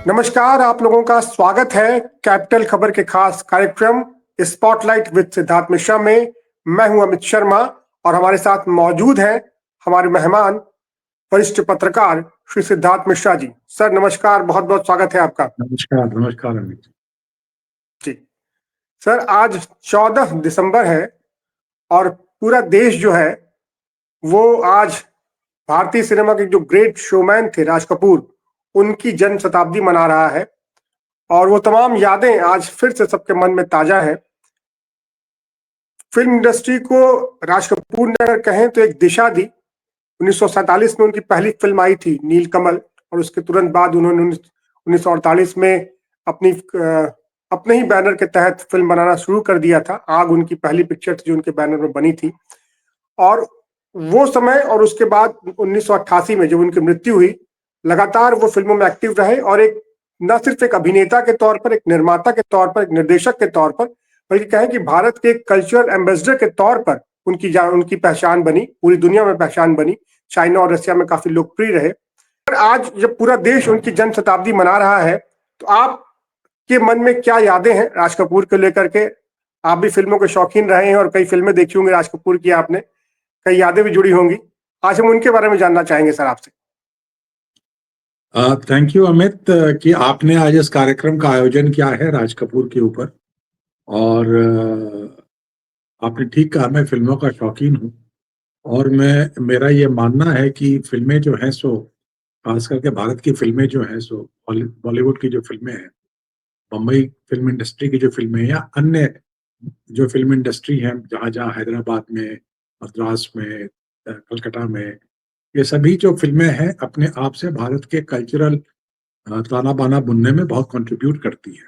नमस्कार, आप लोगों का स्वागत है कैपिटल खबर के खास कार्यक्रम स्पॉटलाइट विद सिद्धार्थ मिश्रा में। मैं हूं अमित शर्मा और हमारे साथ मौजूद हैं हमारे मेहमान वरिष्ठ पत्रकार श्री सिद्धार्थ मिश्रा जी। सर नमस्कार, बहुत बहुत स्वागत है आपका। नमस्कार। नमस्कार अमित जी सर, आज 14 दिसंबर है और पूरा देश जो है वो आज भारतीय सिनेमा के जो ग्रेट शोमैन थे राज कपूर, उनकी जन्म शताब्दी मना रहा है और वो तमाम यादें आज फिर से सबके मन में ताजा है। फिल्म इंडस्ट्री को राज कपूर ने अगर कहें तो एक दिशा दी। 1947 में उनकी पहली फिल्म आई थी नीलकमल और उसके तुरंत बाद उन्होंने 1948 में अपने ही बैनर के तहत फिल्म बनाना शुरू कर दिया था। आग उनकी पहली पिक्चर थी जो उनके बैनर में बनी थी और वो समय और उसके बाद 1988 में जब उनकी मृत्यु हुई, लगातार वो फिल्मों में एक्टिव रहे और एक न सिर्फ एक अभिनेता के तौर पर, एक निर्माता के तौर पर, एक निर्देशक के तौर पर, बल्कि कहें कि भारत के कल्चरल एम्बेसडर के तौर पर उनकी पहचान बनी, पूरी दुनिया में पहचान बनी, चाइना और रशिया में काफी लोकप्रिय रहे। और आज जब पूरा देश उनकी जन्म शताब्दी मना रहा है तो आपके मन में क्या यादें हैं राज कपूर को लेकर के? आप भी फिल्मों के शौकीन रहे हैं और कई फिल्में देखी होंगी राज कपूर की, आपने कई यादें भी जुड़ी होंगी। आज हम उनके बारे में जानना चाहेंगे सर आपसे। थैंक यू अमित कि आपने आज इस कार्यक्रम का आयोजन किया है राज कपूर के ऊपर। और आपने ठीक कहा, मैं फिल्मों का शौकीन हूँ और मेरा ये मानना है कि फिल्में जो हैं सो, खास करके भारत की फिल्में जो हैं सो, बॉलीवुड की जो फिल्में हैं, बम्बई फिल्म इंडस्ट्री की जो फिल्में हैं या अन्य जो फिल्म इंडस्ट्री है जहाँ जहाँ हैदराबाद में, मद्रास में, कलकत्ता में, ये सभी जो फिल्में हैं अपने आप से भारत के कल्चरल ताना बाना बुनने में बहुत कंट्रीब्यूट करती है।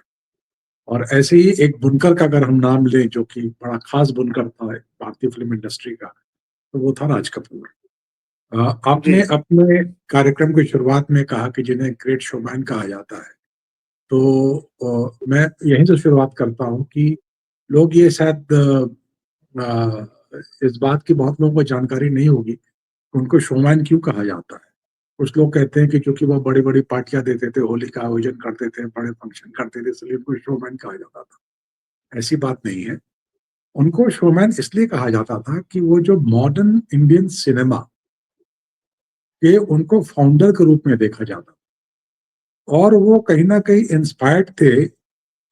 और ऐसे ही एक बुनकर का अगर हम नाम लें जो कि बड़ा खास बुनकर था भारतीय फिल्म इंडस्ट्री का, तो वो था राज कपूर। आपने अपने कार्यक्रम की शुरुआत में कहा कि जिन्हें ग्रेट शोमैन कहा जाता है, तो मैं यहीं से शुरुआत करता हूँ कि लोग ये शायद इस बात की बहुत लोगों को जानकारी नहीं होगी कि उनको शोमैन क्यों कहा जाता है। कुछ लोग कहते हैं कि क्योंकि वो बड़ी-बड़ी पार्टियाँ देते थे, होली का आयोजन करते थे, बड़े फंक्शन करते थे, इसलिए उनको शोमैन कहा जाता था। ऐसी बात नहीं है। उनको शोमैन इसलिए कहा जाता था कि वो जो मॉडर्न इंडियन सिनेमा के उनको फाउंडर के रूप में देखा जाता और वो कहीं न कहीं इंस्पायर्ड थे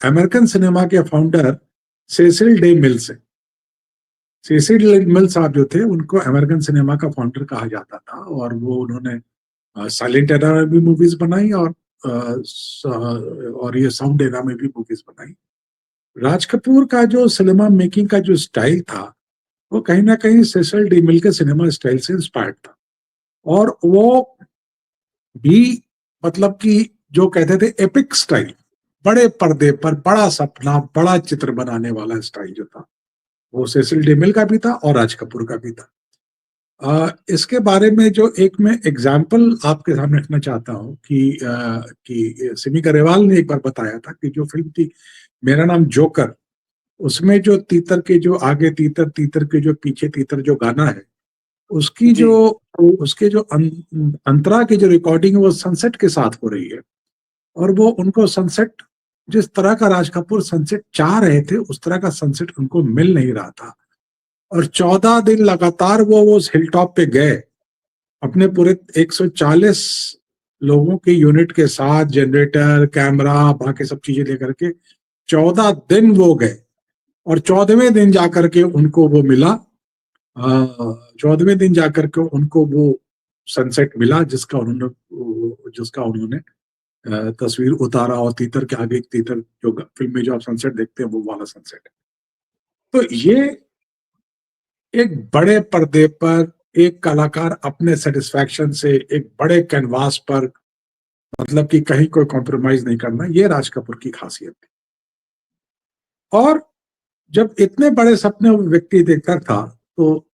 अमेरिकन सिनेमा के फाउंडर सेसिल डे मिल से। सेसिल डे मिल साहब जो थे, उनको अमेरिकन सिनेमा का फाउंडर कहा जाता था और वो उन्होंने साइलेंट एरा में भी मूवीज बनाई और ये साउंड एरा में भी मूवीज बनाई। राज कपूर का जो सिनेमा मेकिंग का जो स्टाइल था वो कहीं ना कहीं सेसल डी मिल के सिनेमा स्टाइल से इंस्पायर्ड था और वो भी मतलब कि जो कहते थे एपिक स्टाइल, बड़े पर्दे पर बड़ा सपना, बड़ा चित्र बनाने वाला स्टाइल जो था वो सेसिल डी मिल का भी था और राज कपूर का भी था। इसके बारे में जो एक मैं एग्जाम्पल आपके सामने रखना चाहता हूँ कि सिमी गरेवाल ने एक बार बताया था कि जो फिल्म थी मेरा नाम जोकर, उसमें जो तीतर के जो आगे तीतर, तीतर के जो पीछे तीतर जो गाना है, उसकी जो उसके जो अंतरा की जो रिकॉर्डिंग है वो सनसेट के साथ हो रही है और वो उनको सनसेट, जिस तरह का राज कपूर सनसेट चाह रहे थे उस तरह का सनसेट उनको मिल नहीं रहा था और 14 दिन लगातार वो उस हिल टॉप पे गए अपने पूरे 140 लोगों के यूनिट के साथ, जनरेटर, कैमरा, बाकी सब चीजें लेकर के 14 दिन वो गए और 14वें दिन जाकर के उनको वो मिला। 14वें दिन जाकर के उनको वो सनसेट मिला जिसका उन्होंने तस्वीर उतारा और तीतर के आगे तीतर, जो फिल्म में जो आप सनसेट देखते हैं वो वाला सनसेट है। तो ये एक बड़े पर्दे पर एक कलाकार अपने सेटिस्फैक्शन से एक बड़े कैनवास पर, मतलब कि कहीं कोई कॉम्प्रोमाइज नहीं करना, ये राज कपूर की खासियत थी। और जब इतने बड़े सपने वो व्यक्ति देखता था तो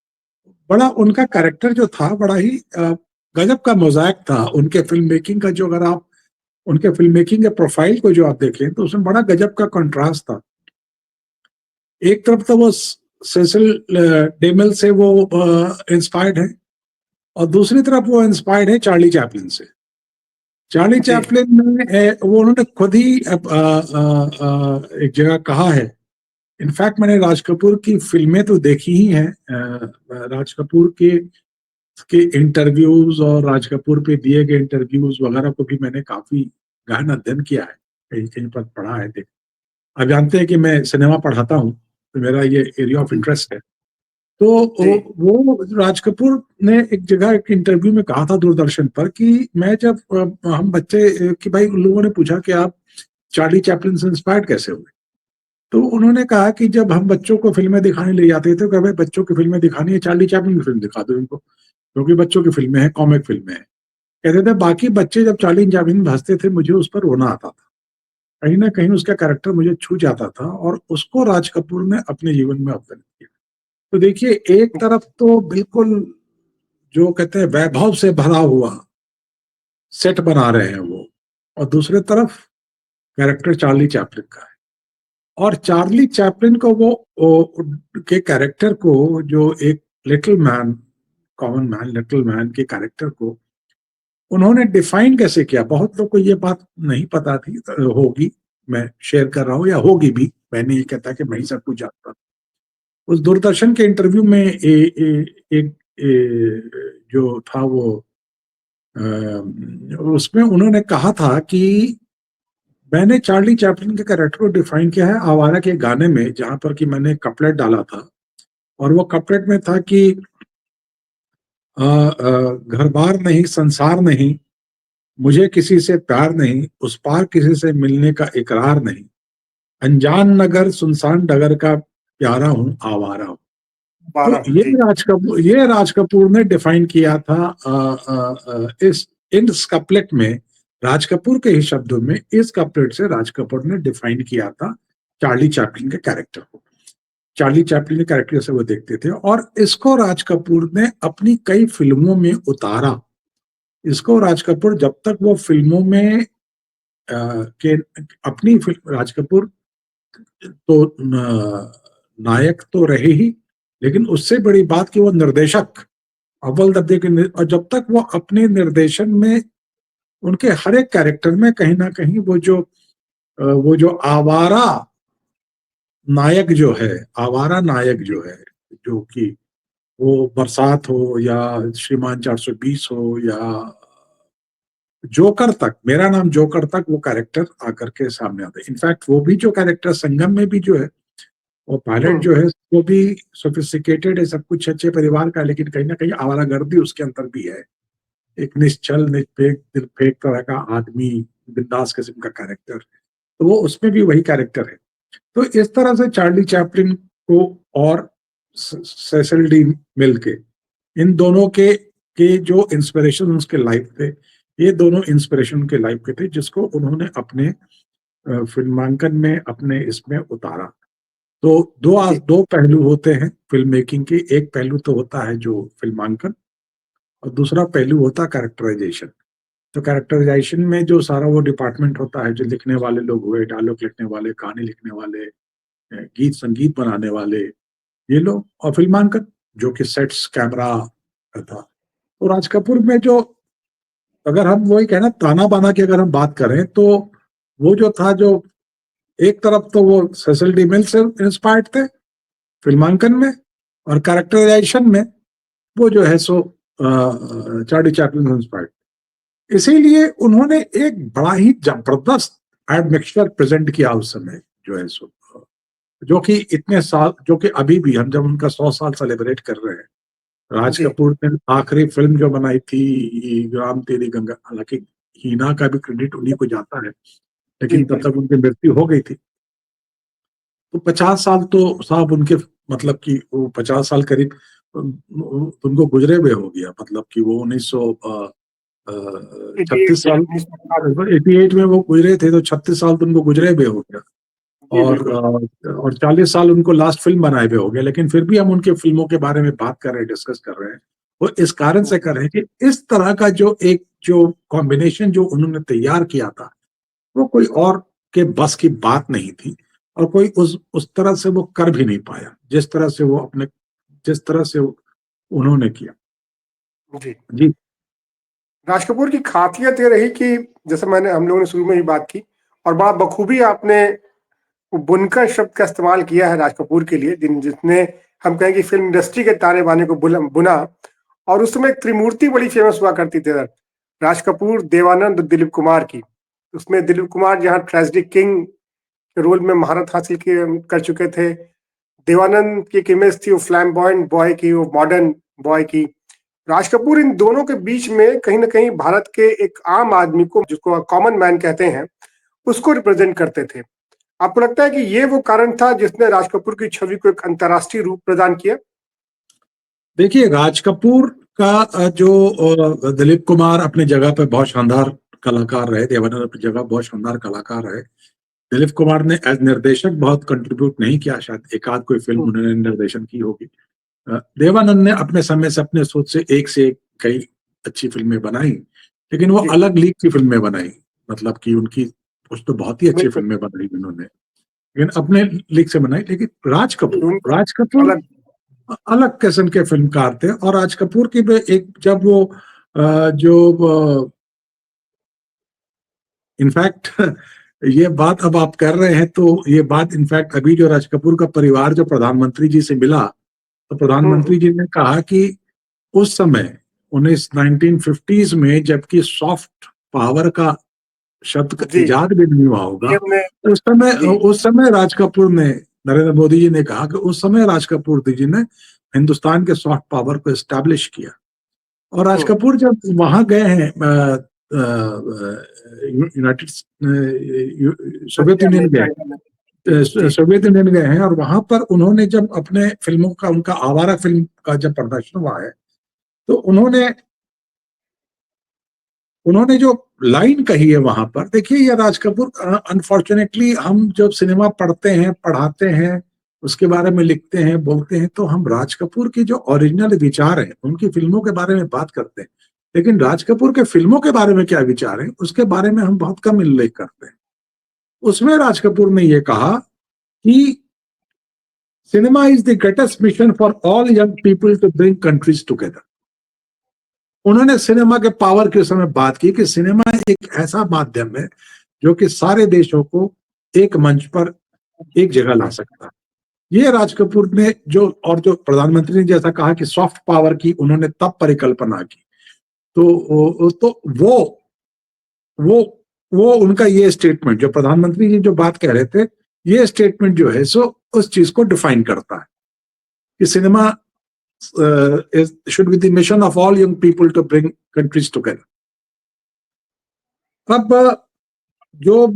बड़ा उनका कैरेक्टर जो था बड़ा ही गजब का मोज़ाइक था उनके फिल्म मेकिंग का। जो अगर आप उनके फिल्म मेकिंग के प्रोफाइल को जो आप देखें तो उसमें बड़ा गजब का कंट्रास्ट था। एक तरफ तो वो सेसिल डेमिल से वो इंस्पायर्ड है और दूसरी तरफ वो इंस्पायर्ड है चार्ली चैपलिन से। चार्ली जी चैपलिन ने वो उन्होंने खुद ही एक जगह कहा है। इनफैक्ट मैंने राज कपूर की फिल्में तो देखी ही हैं, राज कपूर के इंटरव्यूज और राज कपूर पे दिए गए इंटरव्यूज वगैरह को भी मैंने काफी गहन अध्ययन किया है, कहीं कहीं पर पढ़ा है, देख। आप जानते हैं कि मैं सिनेमा पढ़ाता हूँ, तो मेरा ये एरिया ऑफ इंटरेस्ट है। तो जी वो राज कपूर ने एक जगह एक इंटरव्यू में कहा था दूरदर्शन पर कि मैं जब हम बच्चे कि भाई उन लोगों ने पूछा कि आप चार्ली चैपलिन से इंस्पायर्ड कैसे हुए, तो उन्होंने कहा कि जब हम बच्चों को फिल्में दिखाने ले जाते थे तो भाई बच्चों की फिल्में दिखानी है, चार्ली चैपलिन की फिल्म दिखा दो इनको, क्योंकि बच्चों की फिल्में हैं, कॉमिक फिल्में हैं। कहते थे बाकी बच्चे जब चार्ली चैपलिन हंसते थे मुझे उस पर रोना आता था, कहीं ना कहीं उसका कैरेक्टर मुझे छू जाता था, और उसको राज कपूर ने अपने जीवन में अवतरित किया। तो देखिए, एक तरफ तो बिल्कुल जो कहते हैं वैभव से भरा हुआ सेट बना रहे हैं वो, और दूसरे तरफ कैरेक्टर चार्ली चैपलिन का है। और चार्ली चैपलिन को वो के कैरेक्टर को, जो एक little man, common man, little man के कैरेक्टर को उन्होंने डिफाइन कैसे किया, बहुत लोग को ये बात नहीं पता थी, होगी, मैं शेयर कर रहा हूँ, या होगी भी, मैं नहीं कहता कि मैं ही सब कुछ जानता। उस दूरदर्शन के इंटरव्यू में एक जो था वो उसमें उन्होंने कहा था कि मैंने चार्ली चैपलिन के कैरेक्टर को डिफाइन किया है आवारा के गाने में, जहां पर कि मैंने कपलेट डाला था, और वो कपलेट में था कि घर बार नहीं, संसार नहीं, मुझे किसी से प्यार नहीं, उस पार किसी से मिलने का इकरार नहीं, अनजान नगर सुनसान डगर का प्यारा हूँ, आवारा हूँ। तो 12 जी ये राज कपूर ने डिफाइन किया था इस इस कपलेट में, राज कपूर के ही शब्दों में, इस कपलेट से राज कपूर ने डिफाइन किया था चार्ली चैपलिन के कैरेक्टर को। चार्ली चैपलिन के कैरेक्टर से वो देखते थे, और इसको राज कपूर ने अपनी कई फिल्मों में उतारा। इसको राज कपूर जब तक वो फिल्मों में के अपनी फिल्म, राज कपूर तो नायक तो रहे ही, लेकिन उससे बड़ी बात कि वो निर्देशक, अव्वल दर्जे के और जब तक वो अपने निर्देशन में उनके हर एक कैरेक्टर में कहीं ना कहीं वो जो आवारा नायक जो है, आवारा नायक जो है, जो कि वो बरसात हो या श्रीमान 420 हो या जोकर तक, मेरा नाम जोकर तक, वो कैरेक्टर आकर के सामने आता है। इनफैक्ट वो भी जो कैरेक्टर संगम में भी जो है, वो पायलट जो है वो भी सोफिस्टिकेटेड है, सब कुछ अच्छे परिवार का, लेकिन कहीं ना कहीं आवारागर्दी उसके अंदर भी है। एक निश्चल निरपेक निरपेक तरह का आदमी, बिंदास किस्म का कैरेक्टर, तो वो उसमें भी वही कैरेक्टर है। तो इस तरह से चार्ली चैपलिन को और सेसल डी मिल के, इन दोनों के जो इंस्पिरेशन उसके लाइफ थे, ये दोनों इंस्पिरेशन उनके लाइफ के थे, जिसको उन्होंने अपने फिल्मांकन में, अपने इसमें उतारा। तो जी दो पहलू होते हैं फिल्म मेकिंग के। एक पहलू तो होता है जो फिल्मांकन, और दूसरा पहलू होता है कैरेक्टराइजेशन। तो कैरेक्टराइजेशन में जो सारा वो डिपार्टमेंट होता है, जो लिखने वाले लोग हुए, डायलॉग लिखने वाले, कहानी लिखने वाले, गीत संगीत बनाने वाले, ये लोग, और फिल्मांकन जो कि सेट्स, कैमरा था। तो राज कपूर में जो, अगर हम वही कहना ताना बाना की अगर हम बात करें, तो वो जो था, जो एक तरफ तो वो सेसल डी मिल से इंस्पायर्ड थे फिल्मांकन में, और कैरेक्टराइजेशन में वो जो है सो चार्ली चैपलिन से इंस्पायर्ड। इसीलिए उन्होंने एक बड़ा ही जबरदस्त एडमिक्सचर प्रेजेंट किया उस समय, जो है सो, जो कि इतने साल, जो कि अभी भी हम जब उनका 100 साल सेलिब्रेट कर रहे हैं। राज जी कपूर ने आखिरी फिल्म जो बनाई थी राम तेरी गंगा, हालांकि हीना का भी क्रेडिट उन्हीं को जाता है, जी लेकिन तब तक बिल्कुल उनकी मृत्यु हो गई थी। तो 50 साल तो साहब उनके, मतलब कि वो 50 साल करीब उनको गुजरे हुए हो गया, मतलब कि वो 88 36 में साल 1988 88 में वो गुजरे थे, तो 36 साल तो उनको गुजरे हुए हो गया। जी बिल्कुल और 40 साल उनको लास्ट फिल्म बनाए हुए हो गया, लेकिन फिर भी हम उनके फिल्मों के बारे में बात कर रहे हैं, डिस्कस कर रहे हैं। वो इस कारण से कर रहे हैं कि इस तरह का जो कॉम्बिनेशन जो उन्होंने तैयार किया था, वो कोई और के बस की बात नहीं थी, और कोई उस तरह से वो कर भी नहीं पाया, जिस तरह से उन्होंने किया। जी जी। राज कपूर की खासियत ये रही कि जैसे हम लोगों ने शुरू में ही बात की, और बड़ा बखूबी आपने बुनकर शब्द का इस्तेमाल किया है राज कपूर के लिए, जिसने हम कहें कि फिल्म इंडस्ट्री के ताने बाने को बुना। और उस समय एक त्रिमूर्ति बड़ी फेमस हुआ करती थी, राज कपूर, देवानंद और दिलीप कुमार की। उसमें दिलीप कुमार जहाँ ट्रेजेडी किंग के रोल में महारत हासिल कर चुके थे, देवानंद की एक इमेज थी वो फ्लैम्बॉयंट बॉय की, वो मॉडर्न बॉय की। राज कपूर इन दोनों के बीच में कहीं ना कहीं भारत के एक आम आदमी को, जिसको कॉमन मैन कहते हैं, उसको रिप्रेजेंट करते थे। आपको लगता है कि ये वो कारण था जिसने राज कपूर की छवि को एक अंतर्राष्ट्रीय रूप प्रदान किया? देखिए, राज कपूर का जो दिलीप कुमार अपनी जगह पे बहुत शानदार कलाकार रहे, देवानंद अपनी जगह बहुत शानदार कलाकार रहे। दिलीप कुमार ने एज निर्देशक बहुत कंट्रीब्यूट नहीं किया, शायद एक आध कोई फिल्म उन्होंने निर्देशन की होगी। देवानंद ने अपने समय से, अपने सोच से एक कई अच्छी फिल्में बनाई, लेकिन वो अलग लीग की फिल्में बनाई। मतलब कि उनकी कुछ तो बहुत ही अच्छी फिल्में बनाई उन्होंने, लेकिन अपने लीग से बनाई। लेकिन राज कपूर अलग किस्म के फिल्मकार थे। और राज कपूर की भी एक, जब वो जो इनफैक्ट ये बात अब आप कर रहे हैं, तो ये बात इनफैक्ट अभी जो राज कपूर का परिवार जो प्रधानमंत्री जी से मिला, तो प्रधानमंत्री जी ने कहा कि उस समय 1950s में, जबकि सॉफ्ट पावर का शब्द का इजाद भी नहीं हुआ होगा, उस समय राज कपूर ने, नरेंद्र मोदी जी ने कहा कि उस समय राज कपूर जी ने हिंदुस्तान के सॉफ्ट पावर को एस्टैब्लिश किया। और राज कपूर जब वहां गए हैं, यूनाइटेड सोवियत यूनियन गए हैं, और वहां पर उन्होंने जब अपने फिल्मों का, उनका आवारा फिल्म का जब प्रदर्शन हुआ है, तो उन्होंने जो लाइन कही है वहां पर, देखिए ये राज कपूर, अनफॉर्चुनेटली हम जब सिनेमा पढ़ते हैं, पढ़ाते हैं, उसके बारे में लिखते हैं, बोलते हैं, तो हम राज कपूर के जो ओरिजिनल विचार हैं उनकी फिल्मों के बारे में बात करते हैं, लेकिन राज कपूर के फिल्मों के बारे में क्या विचार है उसके बारे में हम बहुत कम उल्लेख करते हैं। उसमें राज कपूर ने यह कहा कि cinema is the greatest mission for all young people to bring countries together. उन्होंने सिनेमा के पावर के समय बात की कि सिनेमा एक ऐसा माध्यम है जो कि सारे देशों को एक मंच पर एक जगह ला सकता है। ये राज कपूर ने जो प्रधानमंत्री ने जैसा कहा कि सॉफ्ट पावर की उन्होंने तब परिकल्पना की, तो वो उनका ये स्टेटमेंट, जो प्रधानमंत्री जी जो बात कह रहे थे, ये स्टेटमेंट जो है सो उस चीज को डिफाइन करता है कि cinema should be the mission of all young people to bring countries together. अब जो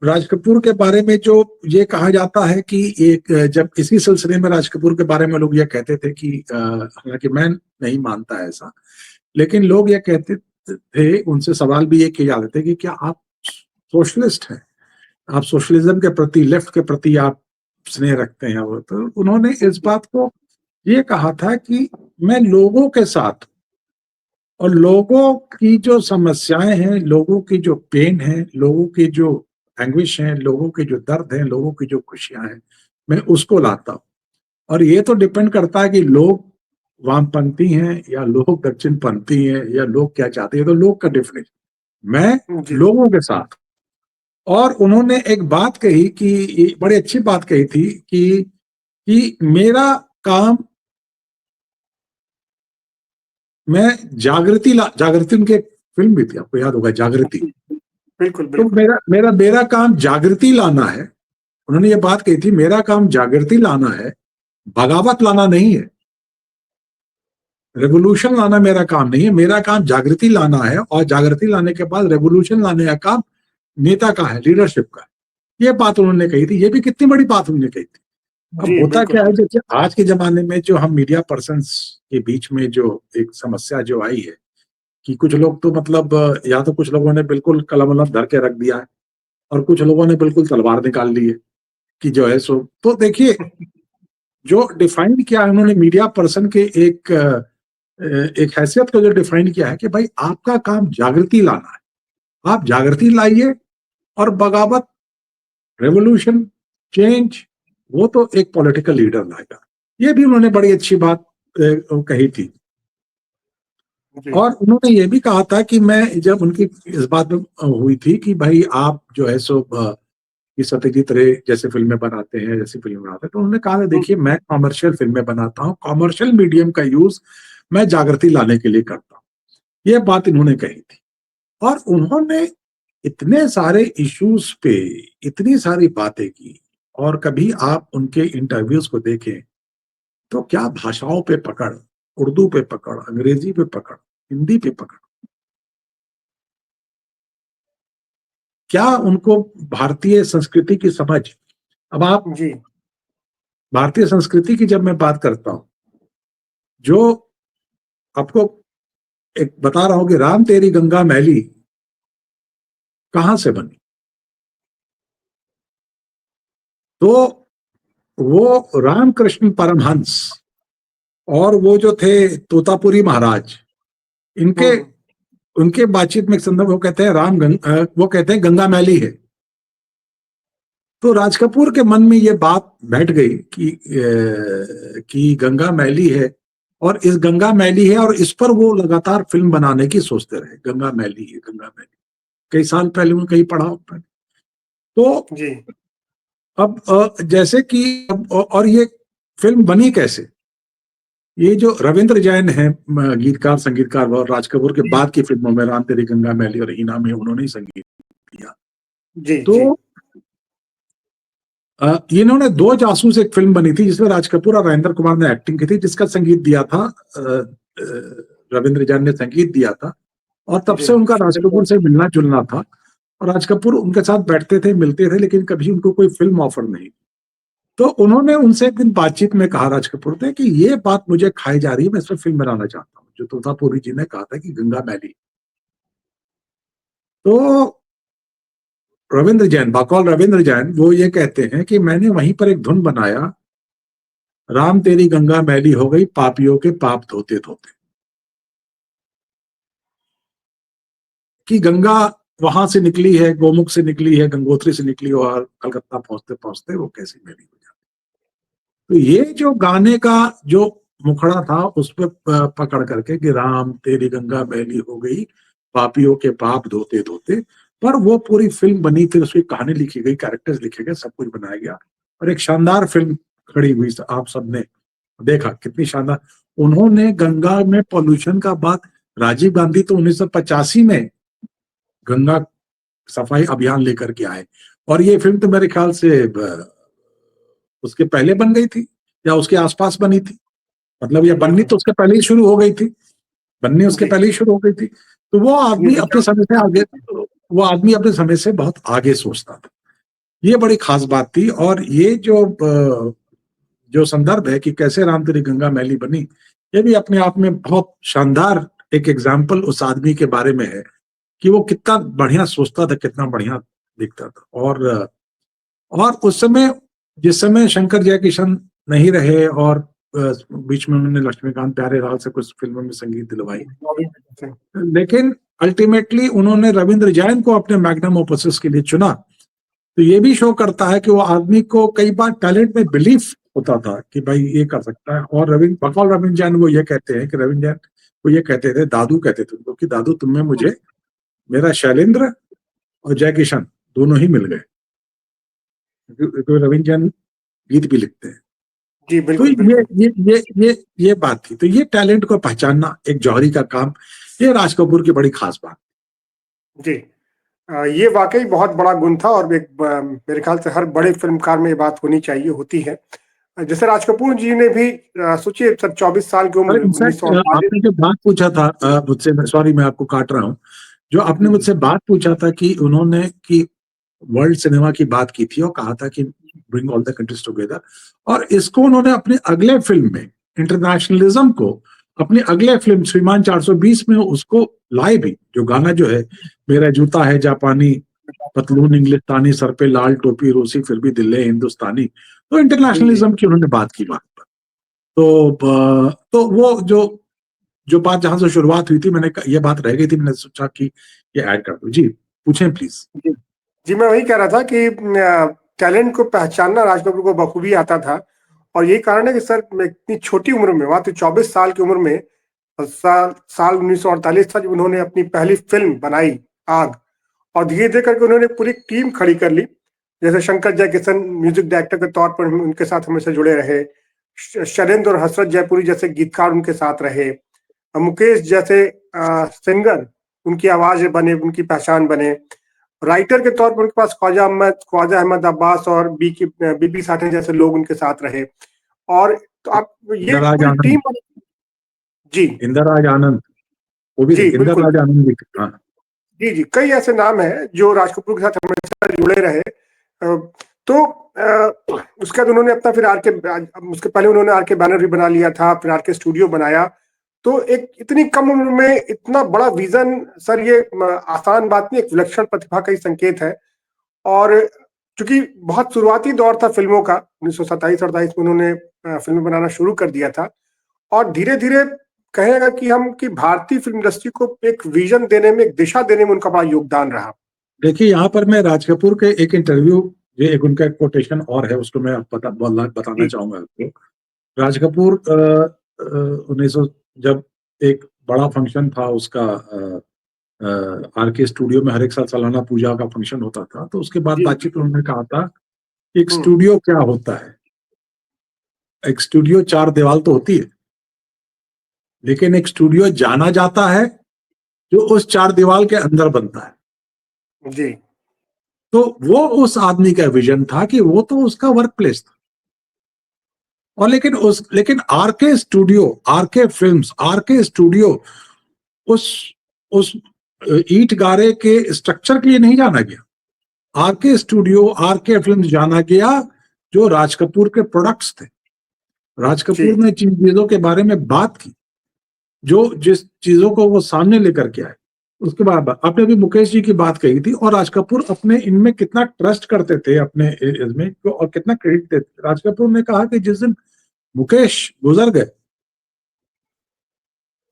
राज कपूर के बारे में जो ये कहा जाता है कि एक, जब इसी सिलसिले में राज कपूर के बारे में लोग ये कहते थे कि, हालांकि मैं नहीं मानता ऐसा, लेकिन लोग ये कहते थे, उनसे सवाल भी ये किए जाते थे कि क्या आप सोशलिस्ट हैं, आप सोशलिज्म के प्रति, लेफ्ट के प्रति आप स्नेह रखते हैं? वो तो उन्होंने इस बात को ये कहा था कि मैं लोगों के साथ, और लोगों की जो समस्याएं हैं, लोगों की जो पेन है, लोगों की जो एंग्विश है, लोगों के जो दर्द है, लोगों की जो खुशियां हैं, मैं उसको लाता हूं। और ये तो डिपेंड करता है कि लोग वामपंथी हैं या लोग दक्षिणपंथी हैं या लोग क्या चाहते हैं, तो लोग का डिफरेंस। मैं लोगों के साथ। और उन्होंने एक बात कही कि, बड़ी अच्छी बात कही थी कि मेरा काम, मैं जागृति उनकी एक फिल्म भी थी, आपको याद होगा, जागृति। बिल्कुल तो मेरा काम जागृति लाना है। उन्होंने ये बात कही थी, मेरा काम जागृति लाना है, बगावत लाना नहीं है, रेवोल्यूशन लाना मेरा काम नहीं है। मेरा काम जागृति लाना है, और जागृति लाने के बाद रेवोल्यूशन लाने का काम नेता का है, लीडरशिप का। ये बात उन्होंने कही थी। ये भी कितनी बड़ी बात उन्होंने कही थी। अब होता क्या है, जैसे आज के जमाने में जो हम मीडिया पर्सन्स के बीच में जो एक समस्या जो आई है कि कुछ लोग तो मतलब, या तो कुछ लोगों ने बिल्कुल कलम वलम धर के रख दिया है, और कुछ लोगों ने बिल्कुल तलवार निकाल ली है कि जो है सो। तो देखिए, जो डिफाइन किया है उन्होंने मीडिया पर्सन के एक हैसियत को जो डिफाइन किया है कि भाई आपका काम जागृति लाना है, आप जागृति लाइए, और बगावत, रेवोल्यूशन, चेंज, वो तो एक पॉलिटिकल लीडर लाएगा। ये भी उन्होंने बड़ी अच्छी बात कही थी। और उन्होंने ये भी कहा था कि मैं जब उनकी इस बात में हुई थी कि भाई आप जो है सो कि सत्यजीत रे जैसे फिल्में बनाते हैं, जैसी फिल्में बनाते हैं, तो उन्होंने कहा देखिए मैं कॉमर्शियल फिल्में बनाता हूँ, कॉमर्शियल मीडियम का यूज मैं जागृति लाने के लिए करता हूँ, ये बात इन्होंने कही थी। और उन्होंने इतने सारे इश्यूज पे इतनी सारी बातें की, और कभी आप उनके इंटरव्यूज को देखें तो क्या भाषाओं पे पकड़, उर्दू पे पकड़, अंग्रेजी पे पकड़, हिंदी पे पकड़, क्या उनको भारतीय संस्कृति की समझ। अब आप भारतीय संस्कृति की जब मैं बात करता हूं, जो आपको एक बता रहा हूं कि राम तेरी गंगा मैली कहां से बनी, तो वो रामकृष्ण परमहंस और वो जो थे तोतापुरी महाराज, इनके उनके बातचीत में एक संदर्भ वो कहते हैं वो कहते हैं गंगा मैली है। तो राज कपूर के मन में ये बात बैठ गई कि गंगा मैली है, और इस गंगा मैली है, और इस पर वो लगातार फिल्म बनाने की सोचते रहे। गंगा मैली है, गंगा मैली, कई साल पहले उन्होंने कहीं पढ़ा होता है। तो अब जैसे कि और ये फिल्म बनी कैसे, ये जो रविंद्र जैन है गीतकार संगीतकार, और राज कपूर के बाद की फिल्मों में राम तेरी गंगा मैली और हीना में उन्होंने ही संगीत दिया। तो इन्होंने दो जासूस एक फिल्म बनी थी जिसमें राज कपूर और राजेंद्र कुमार ने एक्टिंग की थी, जिसका संगीत दिया था रविंद्र जैन ने संगीत दिया था, और तब से उनका राज कपूर से मिलना जुलना था, और राज कपूर उनके साथ बैठते थे, मिलते थे, लेकिन कभी उनको कोई फिल्म ऑफर नहीं। तो उन्होंने उनसे एक दिन बातचीत में कहा राज कपूर ने कि ये बात मुझे खाई जा रही है, मैं इस पर फिल्म बनाना चाहता हूँ, जो तोतापुरी जी ने कहा था कि गंगा मैली। तो रविंद्र जैन, बकौल रविंद्र जैन, वो ये कहते हैं कि मैंने वहीं पर एक धुन बनाया, राम तेरी गंगा मैली हो गई पापियों के पाप धोते धोते, कि गंगा वहां से निकली है, गोमुख से निकली है, गंगोत्री से निकली, और कलकत्ता पहुंचते पहुंचते वो कैसी मैली हो जाती। तो ये जो गाने का जो मुखड़ा था उस पर पकड़ करके कि राम तेरी गंगा मैली हो गई पापियों के पाप धोते धोते, पर वो पूरी फिल्म बनी, फिर उसकी कहानी लिखी गई, कैरेक्टर्स लिखे गए, सब कुछ बनाया गया, और एक शानदार फिल्म खड़ी हुई। आप सबने देखा कितनी शानदार। उन्होंने गंगा में पॉल्यूशन का बात, राजीव गांधी तो 1985 में गंगा सफाई अभियान लेकर के आए, और ये फिल्म तो मेरे ख्याल से उसके पहले बन गई थी या उसके आसपास बनी थी, मतलब ये बननी तो उसके पहले ही शुरू हो गई थी, बननी उसके पहले ही शुरू हो गई थी। तो वो आदमी अपने समय से आगे, वो आदमी अपने समय से बहुत आगे सोचता था, ये बड़ी खास बात थी। और ये जो संदर्भ है कि कैसे राम तेरी गंगा मैली बनी, ये भी अपने आप में बहुत शानदार एक एग्जाम्पल उस आदमी के बारे में है कि वो कितना बढ़िया सोचता था, कितना बढ़िया दिखता था। और उस समय, जिस समय शंकर जयकिशन नहीं रहे, और बीच में उन्होंने लक्ष्मीकांत प्यारेलाल से कुछ फिल्मों में संगीत दिलवाई, लेकिन अल्टीमेटली उन्होंने रविंद्र जैन को अपने मैग्नम ओपस के लिए चुना। तो ये भी शो करता है कि वो आदमी को कई बार टैलेंट में बिलीफ होता था कि भाई ये कर सकता है। और रविंद्र जैन वो ये कहते हैं कि रविंद्र जैन वो ये कहते थे, दादू कहते थे उनको, कि दादू तुम में मुझे मेरा शैलेंद्र और जय किशन दोनों ही मिल गए, क्योंकि रविंद्र जैन गीत भी लिखते हैं। जी बिल्कुल, तो ये बात थी। तो ये टैलेंट को पहचानना एक जौहरी का काम, ये राज कपूर की बड़ी खास बात जी। ये वाकई बहुत बड़ा गुण था, और एक मेरे ख्याल से हर बड़े फिल्मकार में ये बात होनी चाहिए, होती है। जैसे राज कपूर जी ने भी सोचिए सर 24 साल की उम्र, 1948। आपने जो बात पूछा था मुझसे, सॉरी मैं आपको काट रहा हूँ, जो आपने मुझसे बात पूछा था कि उन्होंने कि वर्ल्ड सिनेमा की बात की थी और कहा था कि bring all the countries together, और इसको उन्होंने अपने अगले फिल्म में इंटरनेशनलिज्म को अपनी अगले फिल्म श्रीमान 420 में उसको लाए भी। जो गाना जो है, मेरा जूता है जापानी, पतलून इंग्लिस्तानी, सर पे लाल टोपी रूसी फिर भी दिल है हिंदुस्तानी, तो इंटरनेशनलिज्म की उन्होंने बात की वहां पर। तो वो जो बात जहां से शुरुआत हुई थी, मैंने ये बात रह गई थी, मैंने सोचा कि ये ऐड कर दूं। जी पूछें प्लीज। जी मैं वही कह रहा था कि टैलेंट को पहचानना राज कपूर को बखूबी आता था, और यही कारण है कि सर इतनी छोटी उम्र में, वहां तो 24 साल की उम्र में साल 1948 था जब उन्होंने अपनी पहली फिल्म बनाई, आग। और धीरे धीरे करके उन्होंने पूरी टीम खड़ी कर ली। जैसे शंकर जयकिशन म्यूजिक डायरेक्टर के तौर पर उनके साथ हमेशा जुड़े रहे, शैलेंद्र और हसरत जयपुरी जैसे गीतकार उनके साथ रहे, मुकेश जैसे सिंगर उनकी आवाज बने, उनकी पहचान बने। राइटर के तौर पर उनके पास ख्वाजा अहमद अब्बास और बीबी साठे जैसे लोग उनके साथ रहे। और तो आप ये इंदिराज पूरी टीम। आनंद, जी इंदिराज आनंद, वो भी थे, जी बिल्कुल। इंदिराज आनंद भी थे। हाँ। जी जी, कई ऐसे नाम हैं जो राज कपूर के साथ हमेशा जुड़े रहे। तो उसके बाद उन्होंने अपना फिर उसके पहले उन्होंने आर के बैनर भी बना लिया था, फिर आर के स्टूडियो बनाया। तो एक इतनी कम उम्र में इतना बड़ा विजन, सर ये आसान बात नहीं, एक विलक्षण प्रतिभा का ही संकेत है। और चूंकि बहुत शुरुआती दौर था फिल्मों का, 1927-28 में उन्होंने फिल्में बनाना शुरू कर दिया था। और धीरे धीरे कहेगा कि भारतीय फिल्म इंडस्ट्री को एक विजन देने में, एक दिशा देने में उनका बड़ा योगदान रहा। देखिए, यहाँ पर मैं राज कपूर के एक इंटरव्यू, ये एक उनका कोटेशन और है, उसको मैं बताना जी चाहूंगा आपको। राज कपूर 1900, जब एक बड़ा फंक्शन था उसका, आर के स्टूडियो में हर एक साल सालाना पूजा का फंक्शन होता था, तो उसके बाद जी। बातचीत में उन्होंने कहा था कि एक हम्म। स्टूडियो क्या होता है। एक स्टूडियो चार दीवार तो होती है, लेकिन एक स्टूडियो जाना जाता है जो उस चार दीवार के अंदर बनता है। जी तो वो उस आदमी का विजन था कि वो तो उसका वर्क प्लेस था। और लेकिन आर के स्टूडियो, आर के फिल्म्स, आर के स्टूडियो उस उस ईंट गारे के स्ट्रक्चर के लिए नहीं जाना गया। आर के स्टूडियो, आर के फिल्म्स जाना गया जो राज कपूर के प्रोडक्ट्स थे। राज कपूर जी ने जिन चीजों के बारे में बात की, जो जिस चीजों को वो सामने लेकर के आए। उसके बाद आपने भी मुकेश जी की बात कही थी, और राज कपूर अपने इनमें कितना ट्रस्ट करते थे अपने इसमें, और कितना क्रेडिट देते थे। राज कपूर ने कहा कि जिस दिन मुकेश गुजर गए,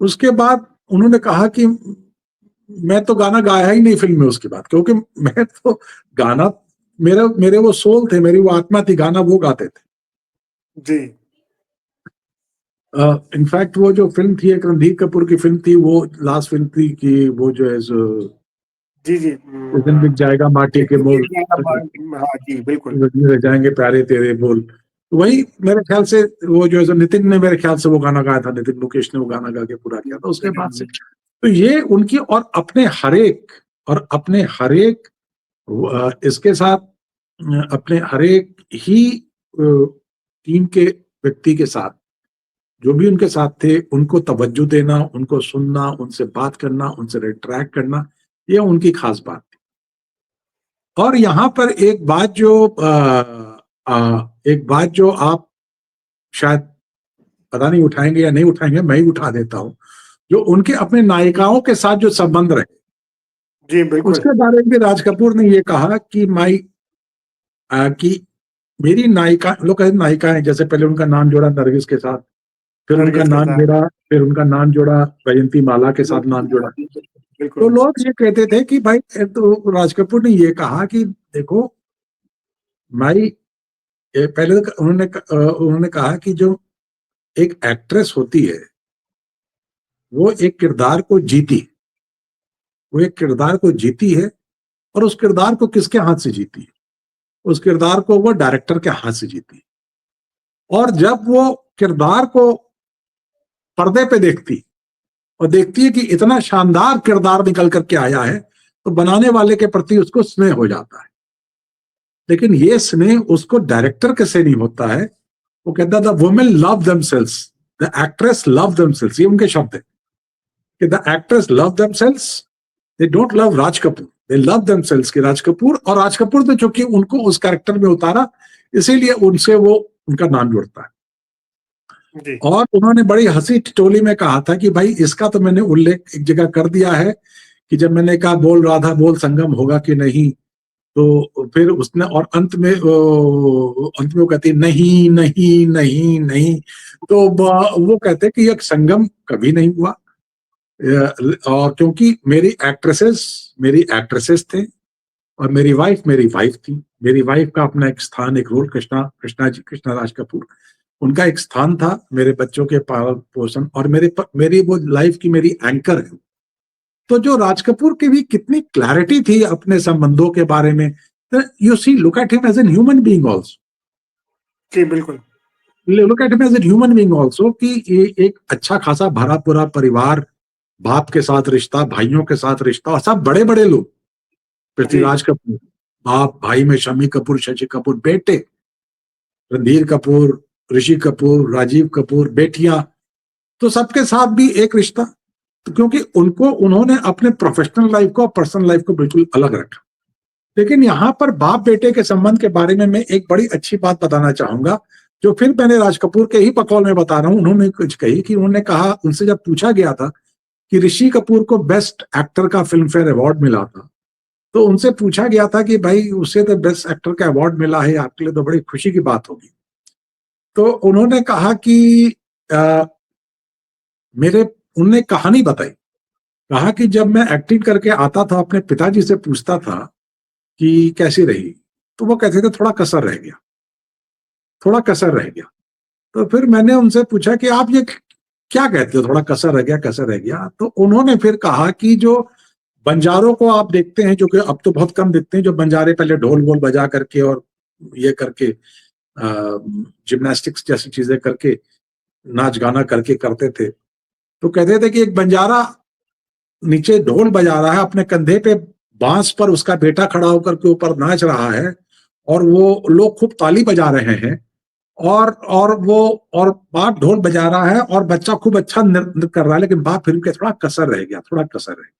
उसके बाद उन्होंने कहा कि मैं तो गाना गाया ही नहीं फिल्म में उसके बाद, क्योंकि मैं तो गाना, मेरे वो सोल थे, मेरी वो आत्मा थी, गाना वो गाते थे। जी इनफैक्ट वो जो फिल्म थी, एक रणधीर कपूर की फिल्म थी, वो लास्ट फिल्म थी कि वो जो है जी जी। इस दिन बिक जाएगा माटी के मोल, हाँ जी बिल्कुल। रह जाएंगे प्यारे तेरे बोल। वही मेरे ख्याल से वो जो है नितिन ने, मेरे ख्याल से वो गाना गाया था, नितिन मुकेश ने वो गाना गा के पूरा किया था उसके बाद से। तो ये उनकी, और अपने हरेक इसके साथ अपने हरेक ही टीम के व्यक्ति के साथ, जो भी उनके साथ थे, उनको तवज्जो देना, उनको सुनना, उनसे बात करना, उनसे इंटरेक्ट करना, ये उनकी खास बात थी। और यहाँ पर एक बात जो आप शायद पता नहीं उठाएंगे या नहीं उठाएंगे, मैं ही उठा देता हूँ। जो उनके अपने नायिकाओं के साथ जो संबंध रहे, जी बिल्कुल। उसके बारे में भी राज कपूर ने ये कहा कि मेरी नायिका, लोग कहते नायिकाएं, जैसे पहले उनका नाम जोड़ा नरगिस के साथ, फिर उनका नरगिस के नाम साथ। जोड़ा फिर उनका नाम जोड़ा वैजंती माला के साथ नाम जोड़ा। तो बिल्कुल। लोग ये कहते थे कि भाई, तो राज कपूर ने ये कहा कि देखो भाई, पहले तो उन्होंने कहा कि जो एक एक्ट्रेस होती है, वो एक किरदार को जीती वो एक किरदार को जीती है, और उस किरदार को किसके हाथ से जीती है? उस किरदार को वो डायरेक्टर के हाथ से जीती है। और जब वो किरदार को पर्दे पे देखती है कि इतना शानदार किरदार निकल करके आया है, तो बनाने वाले के प्रति उसको स्नेह हो जाता है। लेकिन ये स्नेह उसको डायरेक्टर के से नहीं होता है। वो कहता the women love themselves, the actress love themselves, ये उनके शब्द है कि the actress love themselves, they don't love Raj Kapoor, they love themselves. कि राज कपूर, और राज कपूर ने चूंकि उनको उस कैरेक्टर में उतारा, इसीलिए उनसे वो उनका नाम जुड़ता है। जी और उन्होंने बड़ी हंसी ठिठोली में कहा था कि भाई, इसका तो मैंने उल्लेख एक जगह कर दिया है कि जब मैंने कहा बोल राधा बोल संगम होगा कि नहीं, तो फिर उसने, और अंत में वो कहती नहीं नहीं नहीं नहीं। तो वो कहते कि ये संगम कभी नहीं हुआ। और क्योंकि मेरी एक्ट्रेसेस थे, और मेरी वाइफ थी। मेरी वाइफ का अपना एक स्थान, एक रोल, कृष्णा राज कपूर। उनका एक स्थान था मेरे बच्चों के पालन पोषण और मेरी वो लाइफ की मेरी एंकर है। तो जो राज कपूर की भी कितनी क्लैरिटी थी अपने संबंधों के बारे में, you see look at him as an human being also. जी बिल्कुल। Look at him as an human being also कि ये एक अच्छा खासा भरा पूरा परिवार, बाप के साथ रिश्ता, भाइयों के साथ रिश्ता, और सब बड़े बड़े लोग, जी पृथ्वीराज कपूर बाप, भाई में शम्मी कपूर, शशि कपूर, बेटे रणधीर कपूर, ऋषि कपूर, राजीव कपूर, बेटियां, तो सबके साथ भी एक रिश्ता। तो क्योंकि उन्होंने अपने प्रोफेशनल लाइफ को और पर्सनल लाइफ को बिल्कुल अलग रखा। लेकिन यहाँ पर बाप बेटे के संबंध के बारे में मैं एक बड़ी अच्छी बात बताना चाहूंगा, जो फिर मैंने राज कपूर के ही बकौल में बता रहा हूँ। उन्होंने कुछ कही कि उन्होंने कहा, उनसे जब पूछा गया था कि ऋषि कपूर को बेस्ट एक्टर का फिल्म फेयर अवार्ड मिला था, तो उनसे पूछा गया था कि भाई उसे तो बेस्ट एक्टर का अवार्ड मिला है, आपके लिए तो बड़ी खुशी की बात होगी। तो उन्होंने कहा कि उनने कहानी बताई, कहा कि जब मैं एक्टिंग करके आता था अपने पिताजी से पूछता था कि कैसी रही, तो वो कहते थे थोड़ा कसर रह गया, थोड़ा कसर रह गया। तो फिर मैंने उनसे पूछा कि आप ये क्या कहते हो, थोड़ा कसर रह गया, कसर रह गया? तो उन्होंने फिर कहा कि जो बंजारों को आप देखते हैं, जो कि अब तो बहुत कम दिखते हैं, जो बंजारे पहले ढोल वोल बजा करके और ये करके जिम्नास्टिक्स जैसी चीजें करके नाच गाना करके करते थे, तो कहते थे कि एक बंजारा नीचे ढोल बजा रहा है, अपने कंधे पे बांस पर उसका बेटा खड़ा होकर के ऊपर नाच रहा है, और वो लोग खूब ताली बजा रहे हैं, और बाप ढोल बजा रहा है और बच्चा खूब अच्छा नृत्य कर रहा है, लेकिन बाप फिर के थोड़ा कसर रह गया, थोड़ा कसर रह गया।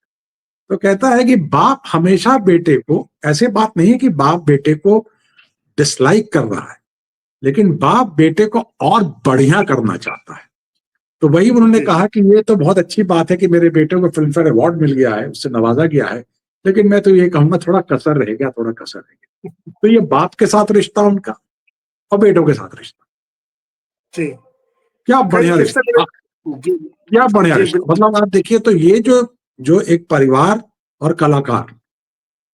तो कहता है कि बाप हमेशा बेटे को, ऐसे बात नहीं है कि बाप बेटे को डिसलाइक कर रहा है, लेकिन बाप बेटे को और बढ़िया करना चाहता है। तो वही उन्होंने कहा कि ये तो बहुत अच्छी बात है कि मेरे बेटे को फिल्म फेयर अवार्ड मिल गया है, उससे नवाजा गया है, लेकिन मैं तो ये कहूंगा थोड़ा कसर रह गया, थोड़ा कसर रह गया। तो ये बाप के साथ रिश्ता उनका और बेटों के साथ रिश्ता, जी क्या बढ़िया रिश्ता, जी क्या बढ़िया जी रिश्ता। मतलब आप देखिए, तो ये जो एक परिवार और कलाकार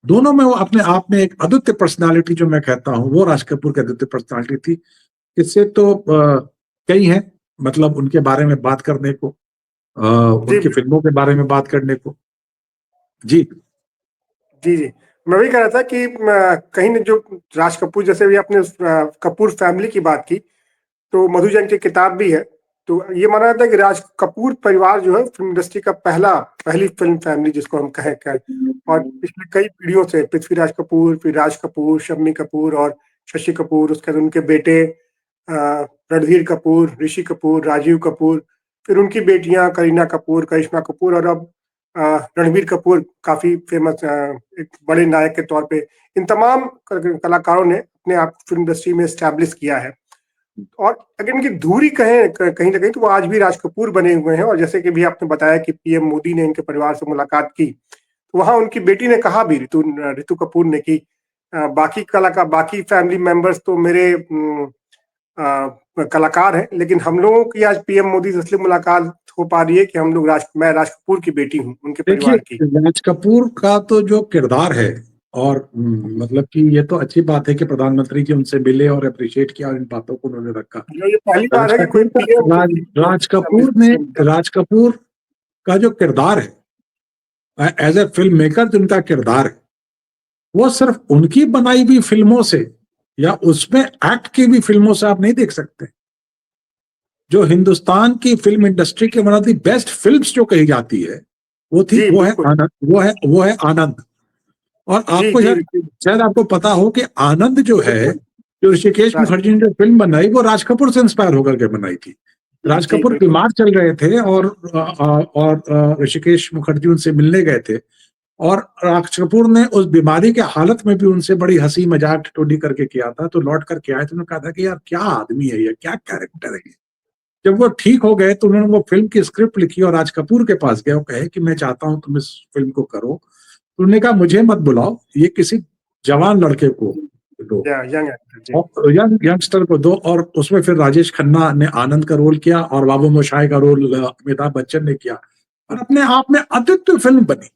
दोनों में वो अपने आप में एक अद्वितीय पर्सनालिटी, जो मैं कहता हूँ वो राज कपूर की अद्वितीय पर्सनालिटी थी। इससे तो कई हैं, मतलब उनके बारे में बात करने को, उनकी फिल्मों के बारे में बात करने को। जी जी जी, मैं वही कह रहा था कि कहीं ने जो राज कपूर, जैसे भी आपने कपूर फैमिली की बात की, तो मधु जैन की किताब भी है। तो ये माना जाता है कि राज कपूर परिवार जो है फिल्म इंडस्ट्री का पहली फिल्म फैमिली जिसको हम कहें, और पिछले कई पीढ़ियों से पृथ्वीराज कपूर, फिर राज कपूर, शम्मी कपूर और शशि कपूर, उसके बाद उनके बेटे रणधीर कपूर, ऋषि कपूर, राजीव कपूर, फिर उनकी बेटियां करीना कपूर, करिश्मा कपूर, और अब रणबीर कपूर काफी फेमस एक बड़े नायक के तौर पे इन तमाम कलाकारों ने अपने आप फिल्म इंडस्ट्री में स्टैब्लिश किया है। और अगर इनकी दूरी कहें कहीं ना कहीं, तो वो आज भी राज कपूर बने हुए हैं। और जैसे कि भी आपने बताया कि पीएम मोदी ने इनके परिवार से मुलाकात की, तो वहां उनकी बेटी ने कहा भी, ऋतु कपूर ने, कि बाकी फैमिली मेंबर्स तो मेरे कलाकार हैं, लेकिन हम लोगों की आज पीएम मोदी से असली मुलाकात हो पा रही है कि मैं राज कपूर की बेटी हूँ, उनके परिवार की। देखिए, राज कपूर का तो जो किरदार है, और मतलब कि ये तो अच्छी बात है कि प्रधानमंत्री जी उनसे मिले और अप्रिशिएट किया, और इन बातों को उन्होंने रखा। ये पहली बार है कि कोई पीएम राज कपूर का जो किरदार है, एज ए फिल्म मेकर, जिनका किरदार है, वो सिर्फ उनकी बनाई हुई फिल्मों से या उसमें एक्ट की भी फिल्मों से आप नहीं देख सकते। जो हिंदुस्तान की फिल्म इंडस्ट्री की one of the best films जो कही जाती है, वो है आनंद, वो है आनंद। और आपको शायद आपको पता हो कि आनंद जो है, जो ऋषिकेश मुखर्जी ने जो फिल्म बनाई, वो राज कपूर से इंस्पायर होकर के बनाई थी। राज कपूर बीमार चल रहे थे और ऋषिकेश मुखर्जी उनसे मिलने गए थे, और राज कपूर ने उस बीमारी के हालत में भी उनसे बड़ी हंसी मजाक ठिठोली करके किया था। तो लौट करके आए तो उन्होंने कहा था कि यार क्या आदमी है ये, क्या कैरेक्टर है ये। जब वो ठीक हो गए तो उन्होंने वो फिल्म की स्क्रिप्ट लिखी और राज कपूर के पास गए, वो कहे कि मैं चाहता हूं तुम इस फिल्म को करो। तो उन्होंने कहा मुझे मत बुलाओ, ये किसी जवान लड़के को दो, यंगस्टर को दो। और उसमें फिर राजेश खन्ना ने आनंद का रोल किया और बाबू मोशाय का रोल अमिताभ बच्चन ने किया, और अपने आप में अद्वितीय फिल्म बनी।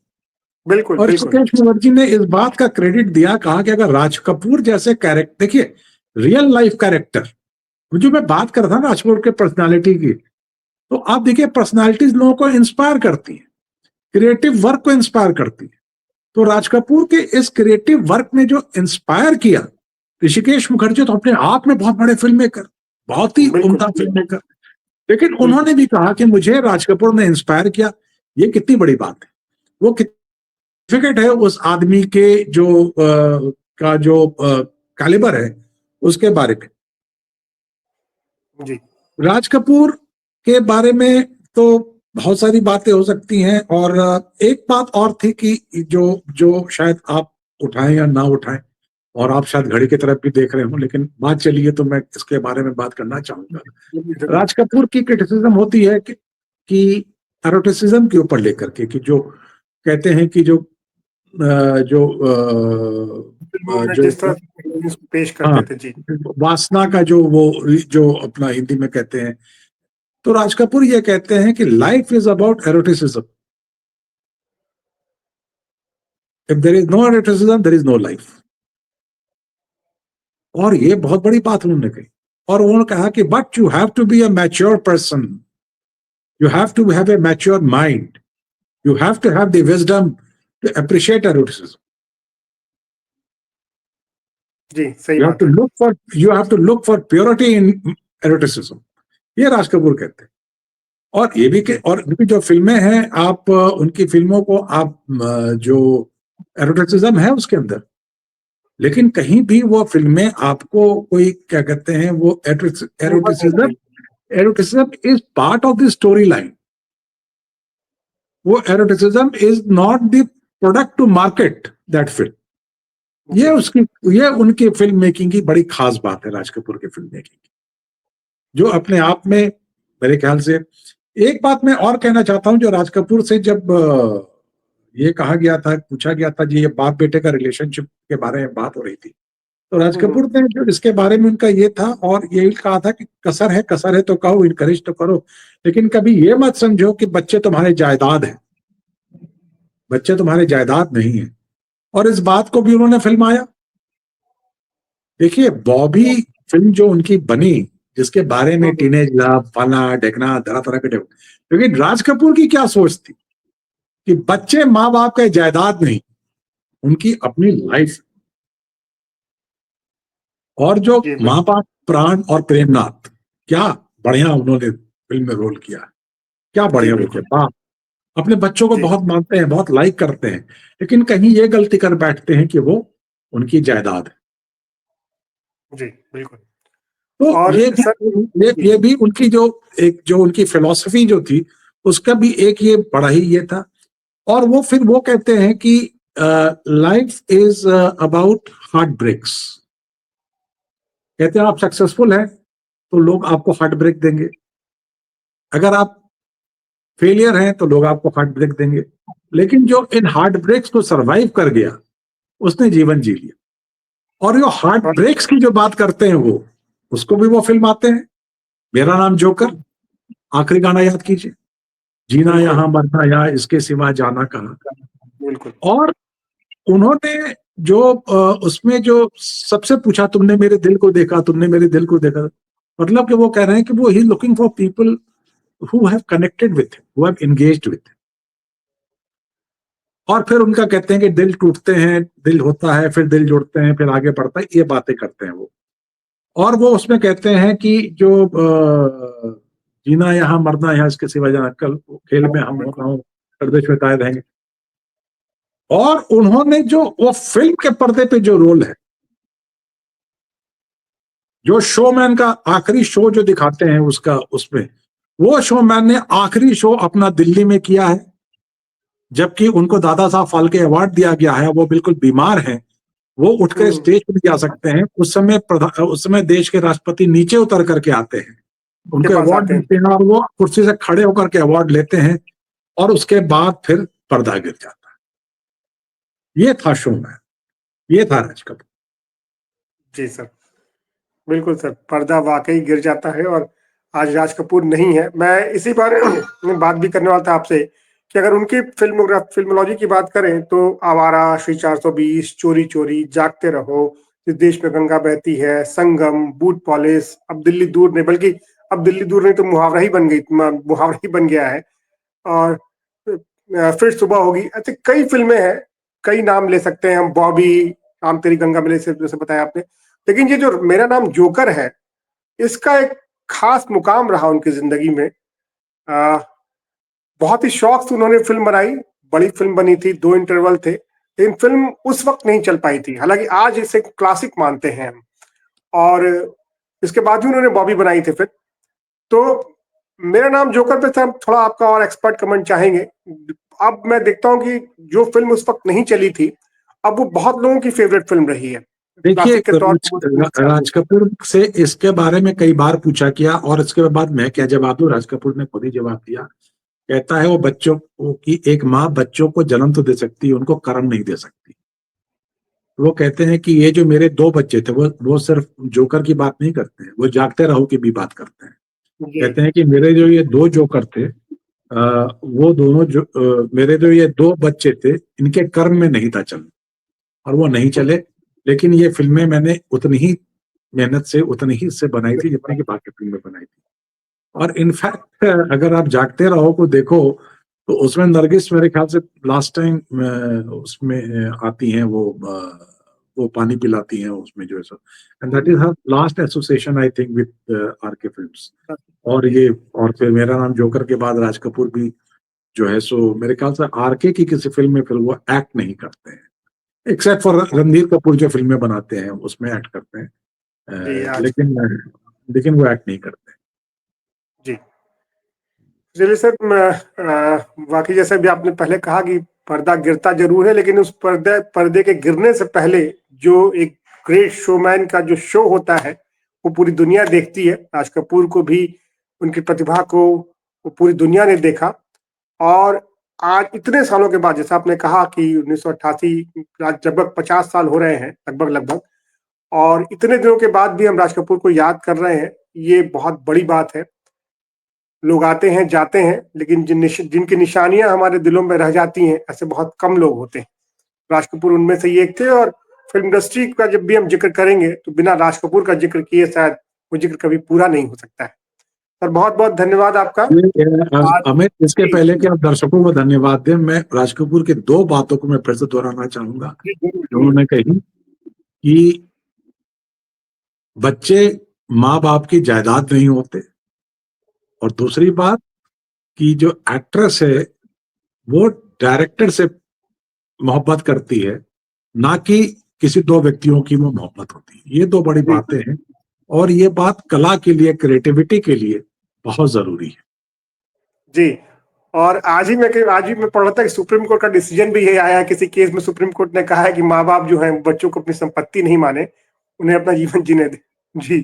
बिल्कुल, और ऋषिकेश मुखर्जी ने इस बात का क्रेडिट दिया, कहा कि अगर राज कपूर जैसे कैरेक्टर, देखिए रियल लाइफ कैरेक्टर जो मैं बात कर रहा था राज कपूर के पर्सनालिटी की, तो आप देखिए पर्सनालिटीज लोगों को इंस्पायर करती है, क्रिएटिव वर्क को इंस्पायर करती है। तो राज कपूर के इस क्रिएटिव वर्क ने जो इंस्पायर किया ऋषिकेश मुखर्जी, तो अपने आप में बहुत बड़े फिल्म मेकर, बहुत ही उम्दा फिल्म मेकर, लेकिन उन्होंने भी कहा कि मुझे राज कपूर ने इंस्पायर किया। ये कितनी बड़ी बात है, वो सर्टिफिकेट है उस आदमी के जो का जो कैलिबर है उसके बारे में। जी। राज कपूर के बारे में तो बहुत सारी बातें हो सकती हैं, और एक बात और थी कि जो शायद आप उठाएं या ना उठाएं, और आप शायद घड़ी की तरफ भी देख रहे हो, लेकिन बात चलिए तो मैं इसके बारे में बात करना चाहूंगा। राज कपूर की क्रिटिसिज्म होती है कि एरोटिसिज्म के ऊपर लेकर के, कि जो कहते हैं कि जो जिस तरह पेश करते थे, जी, वासना का जो अपना हिंदी में कहते हैं, तो राज कपूर ये कहते हैं कि life is about eroticism, if there is no eroticism there is no life. और ये बहुत बड़ी बात उन्होंने कही, और उन्होंने कहा कि but you have to be a mature person, you have to have a mature mind, you have to have the wisdom to appreciate eroticism, जी, सही you have बात to है। look for you have to look for purity in eroticism, ये राज कपूर कहते हैं। और ये भी और उनकी जो फिल्में हैं, आप उनकी फिल्मों को आप जो एरोटिसिज्म है उसके अंदर, लेकिन कहीं भी वो फिल्में आपको कोई क्या कहते हैं, वो eroticism is part of the story line, वो eroticism is not the product to market that film. ये उनकी फिल्म मेकिंग की बड़ी खास बात है, राज कपूर की फिल्म मेकिंग की, जो अपने आप में मेरे ख्याल से। एक बात मैं और कहना चाहता हूं, जो राज कपूर से जब ये कहा गया था, पूछा गया था जी ये बाप बेटे का रिलेशनशिप के बारे में बात हो रही थी, तो राज कपूर ने जो इसके बारे में उनका ये था, और यही कहा था कि कसर है तो कहो, इनकरेज तो करो, लेकिन कभी ये मत समझो कि बच्चे तुम्हारे जायदाद हैं, बच्चे तुम्हारे जायदाद नहीं है। और इस बात को भी उन्होंने फिल्माया। देखिए बॉबी फिल्म जो उनकी बनी, जिसके बारे में टीनेज लव, फला ढेकना, तरह तरह के, लेकिन राज कपूर की क्या सोच थी कि बच्चे माँ बाप का जायदाद नहीं, उनकी अपनी लाइफ। और जो माँ बाप प्राण और प्रेमनाथ, क्या बढ़िया उन्होंने फिल्म में रोल किया, क्या बढ़िया रोल किया। बाप अपने बच्चों को बहुत मानते हैं, बहुत लाइक करते हैं, लेकिन कहीं ये गलती कर बैठते हैं कि वो उनकी जायदाद है। जी बिल्कुल। तो और ये भी उनकी जो उनकी फिलॉसफी जो थी, उसका भी एक ये बड़ा ही ये था। और वो फिर वो कहते हैं कि life is about heart breaks. कहते हैं आप सक्सेसफुल हैं तो लोग आपको हार्ट ब्रेक देंगे, अगर आप फेलियर हैं तो लोग आपको हार्ट ब्रेक देंगे, लेकिन जो इन हार्ट ब्रेक्स को सरवाइव कर गया उसने जीवन जी लिया। और जो हार्ट ब्रेक्स की जो बात करते हैं वो, उसको भी वो फिल्म आते हैं, मेरा नाम जोकर, आखिरी गाना याद कीजिए, जीना यहाँ मरना यहाँ इसके सिवा जाना कहाँ। और उन्होंने जो उसमें जो सबसे पूछा, तुमने मेरे दिल को देखा, तुमने मेरे दिल को देखा, मतलब कि वो कह रहे हैं कि वो he looking for people who have connected with, who have engaged with. और फिर उनका कहते हैं कि दिल टूटते हैं, दिल होता है, फिर दिल जुड़ते हैं, फिर आगे बढ़ता है, ये बातें करते हैं वो। और वो उसमें कहते हैं कि जो जीना यहाँ मरना यहाँ इसके सिवा जाना, कल खेल में हम होता हूँ प्रदेश में ताए रहेंगे। और उन्होंने जो वो फिल्म के पर्दे पे जो रोल है, जो शोमैन का आखिरी शो जो दिखाते हैं उसका, उसमें वो शोमैन ने आखिरी शो अपना दिल्ली में किया है, जबकि उनको दादा साहब फाल्के अवार्ड दिया गया है, वो बिल्कुल बीमार हैं, वो उठकर स्टेज पर जा सकते हैं। उस समय देश के राष्ट्रपति नीचे उतर करके आते हैं, उनको अवार्ड मिलते हैं, और वो कुर्सी से खड़े होकर के अवार्ड लेते हैं, और उसके बाद फिर पर्दा गिर जाता है। ये था शोमैन, ये था राज कपूर। जी सर, बिल्कुल सर, पर्दा वाकई गिर जाता है और आज राज कपूर नहीं है। मैं इसी बारे में बात भी करने वाला था आपसे कि अगर उनकी फिल्मोलॉजी की बात करें तो आवारा, श्री 420, चोरी चोरी, जागते रहो, इस देश में गंगा बहती है, संगम, बूट पॉलिश, अब दिल्ली दूर नहीं, बल्कि अब दिल्ली दूर नहीं तो मुहावरा ही बन गया है। और फिर सुबह होगी, ऐसे कई फिल्में हैं, कई नाम ले सकते हैं हम, बॉबी, राम तेरी गंगा मिले से जैसे बताया आपने। लेकिन ये जो मेरा नाम जोकर है, इसका एक खास मुकाम रहा उनकी जिंदगी में। बहुत ही शौक से उन्होंने फिल्म बनाई, बड़ी फिल्म बनी थी, 2 इंटरवल थे, लेकिन फिल्म उस वक्त नहीं चल पाई थी। हालांकि आज इसे क्लासिक मानते हैं हम। और इसके बाद ही उन्होंने बॉबी बनाई थी फिर। तो मेरा नाम जोकर पे से हम थोड़ा आपका और एक्सपर्ट कमेंट चाहेंगे। अब मैं देखता हूँ कि जो फिल्म उस वक्त नहीं चली थी, अब वो बहुत लोगों की फेवरेट फिल्म रही है। देखिए, क्लासिक के तौर पर राज कपूर से इसके बारे में कई बार पूछा किया, और इसके बाद मैं क्या जवाब दूं, राज कपूर ने खुद ही जवाब दिया। कहता है वो बच्चों की, एक माँ बच्चों को जन्म तो दे सकती है, उनको कर्म नहीं दे सकती। वो कहते हैं कि ये जो मेरे 2 बच्चे थे, वो सिर्फ जोकर की बात नहीं करते हैं, वो जागते रहो की भी बात करते हैं। कहते हैं कि मेरे जो ये 2 जोकर थे, वो दोनों जो मेरे जो ये 2 बच्चे थे, इनके कर्म में नहीं था चल, और वो नहीं चले। लेकिन ये फिल्में मैंने उतनी ही मेहनत से, उतनी ही से बनाई थी जितनी की बाकी फिल्में बनाई थी। और इनफैक्ट अगर आप जागते रहो को देखो, तो उसमें नरगिस मेरे ख्याल से लास्ट टाइम उसमें आती हैं, वो पानी पिलाती हैं उसमें जो है सो, and that is her last association I think with RK Films. और फिर मेरा नाम जोकर के बाद राज कपूर भी जो है सो, मेरे ख्याल से आरके की किसी फिल्म में फिर वो एक्ट नहीं करते हैं, एक्सेप्ट फॉर रणधीर कपूर जो फिल्में बनाते हैं उसमें एक्ट करते हैं। लेकिन वो एक्ट नहीं करते। जी, चलिए सर, वाकई जैसे भी आपने पहले कहा कि पर्दा गिरता जरूर है, लेकिन उस पर्दे के गिरने से पहले जो एक ग्रेट शोमैन का जो शो होता है, वो पूरी दुनिया देखती है। राज कपूर को भी, उनकी प्रतिभा को वो पूरी दुनिया ने देखा। और आज इतने सालों के बाद, जैसा आपने कहा कि 1988, लगभग 50 साल हो रहे हैं लगभग, और इतने दिनों के बाद भी हम राज कपूर को याद कर रहे हैं, ये बहुत बड़ी बात है। लोग आते हैं जाते हैं, लेकिन जिनकी निशानियां हमारे दिलों में रह जाती हैं, ऐसे बहुत कम लोग होते हैं। राज कपूर उनमें से एक थे। और फिल्म इंडस्ट्री का जब भी हम जिक्र करेंगे तो बिना राज कपूर का जिक्र किए शायद वो जिक्र कभी पूरा नहीं हो सकता है। सर, बहुत बहुत धन्यवाद आपका। अमित, इसके पहले कि आप दर्शकों को धन्यवाद दें, मैं राज कपूर की 2 बातों को मैं फिर से दोहराना चाहूंगा जो उन्होंने कही कि बच्चे माँ बाप की जायदाद नहीं होते, और दूसरी बात कि जो एक्ट्रेस है वो डायरेक्टर से मोहब्बत करती है, ना कि किसी 2 व्यक्तियों की वो मोहब्बत होती है। ये 2 बड़ी बातें हैं, और ये बात कला के लिए, क्रिएटिविटी के लिए बहुत जरूरी है। जी, और आज ही मैं पढ़ रहा था कि सुप्रीम कोर्ट का डिसीजन भी यही आया है। किसी केस में सुप्रीम कोर्ट ने कहा है कि माँ बाप जो हैं बच्चों को अपनी संपत्ति नहीं माने, उन्हें अपना जीवन जीने दे। जी,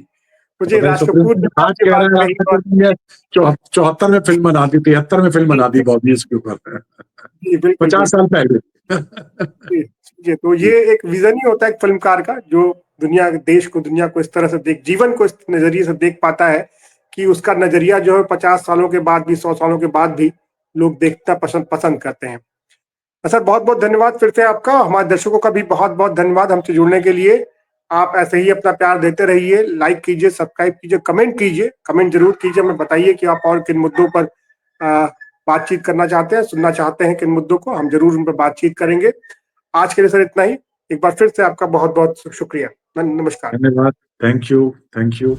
मुझे राज कपूर ने आज कह रहे हैं 74 में फिल्म बना दी, 73 में फिल्म बना दी बॉबी इसके ऊपर, 50 साल पहले। जी, तो ये एक विजन ही होता है एक फिल्मकार का, जो दुनिया को इस तरह से जीवन को इस नजरिए से देख पाता है कि उसका नजरिया जो है 50 सालों के बाद भी, 100 सालों के बाद भी लोग देखना पसंद करते हैं। सर, बहुत बहुत धन्यवाद फिर से आपका। हमारे दर्शकों का भी बहुत बहुत धन्यवाद हमसे जुड़ने के लिए। आप ऐसे ही अपना प्यार देते रहिए, लाइक कीजिए, सब्सक्राइब कीजिए, कमेंट कीजिए, कमेंट जरूर कीजिए। हमें बताइए कि आप और किन मुद्दों पर बातचीत करना चाहते हैं, सुनना चाहते हैं, किन मुद्दों को, हम जरूर उन पर बातचीत करेंगे। आज के लिए सर इतना ही। एक बार फिर से आपका बहुत बहुत शुक्रिया। नमस्कार। धन्यवाद। Thank you.